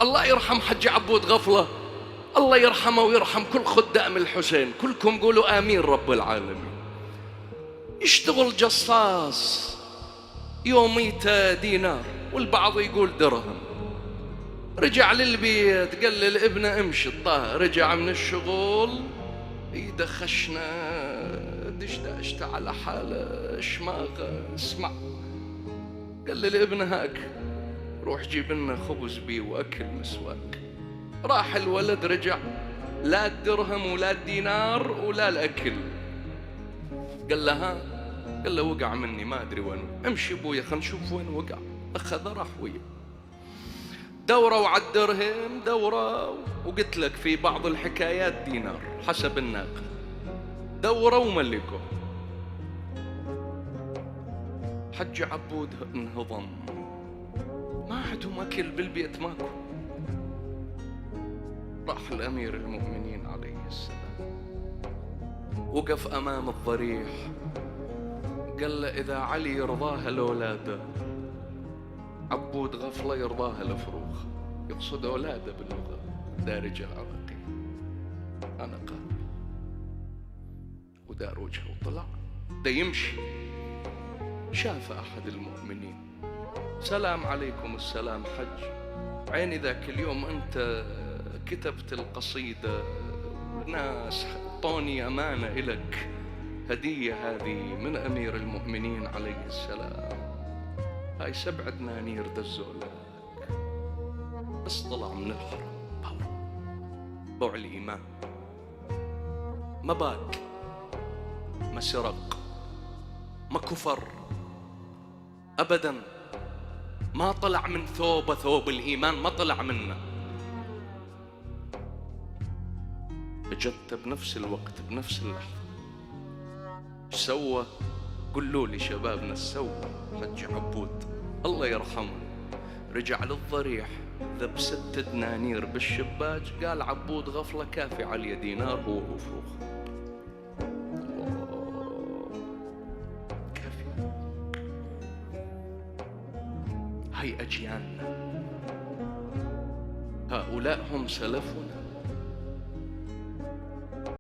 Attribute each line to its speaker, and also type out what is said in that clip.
Speaker 1: الله يرحم حج عبود غفلة، الله يرحمه ويرحم كل خدام الحسين، كلكم قولوا آمين رب العالمين. يشتغل جصاص، يوميته دينار والبعض يقول درهم. رجع للبيت قال للابنة امشي الطاهر، رجع من الشغل ايده خشنة دشداشت على حاله شماغه. اسمع، قال للابنة هاك روح جيب لنا خبز بيه واكل مسواك. راح الولد رجع لا الدرهم ولا الدينار ولا الاكل. قال له ها، قال له وقع مني ما ادري وين. امشي ابويا خلينا نشوف وين وقع. اخذ راح وياه دوروا على الدرهم دوروا، وقلت لك في بعض الحكايات دينار حسب الناقل. دوروا وملكوا. حج عبود انهضم، ما عندهم اكل بالبيت ماكو. راح الامير المؤمنين عليه السلام وقف امام الضريح، قال له اذا علي يرضاها لاولاده، عبود غفله يرضاها لفروخ. يقصد اولاده باللغه الدارجه العراقيه. انا قال ودار وجهه وطلع دا يمشي. شاف احد المؤمنين، سلام عليكم السلام حج، عيني ذاك اليوم انت كتبت القصيدة، ناس طوني امانة الك، هدية هذه من امير المؤمنين عليه السلام، هاي 7 دنانير دزولك. بس طلع من الحرم بوع الايمان، ما باق، ما سرق، ما كفر ابدا، ما طلع من ثوبه ثوب الايمان، ما طلع منه. اجت بنفس الوقت بنفس اللحظه. ايش سوى؟ قولوا لي شبابنا ايش سوى حج عبود الله يرحمه؟ رجع للضريح ذب 6 دنانير بالشباك، قال عبود غفله كافي علي دينار هو وفروخ. كافي. هاي اجيالنا، هؤلاء هم سلفنا.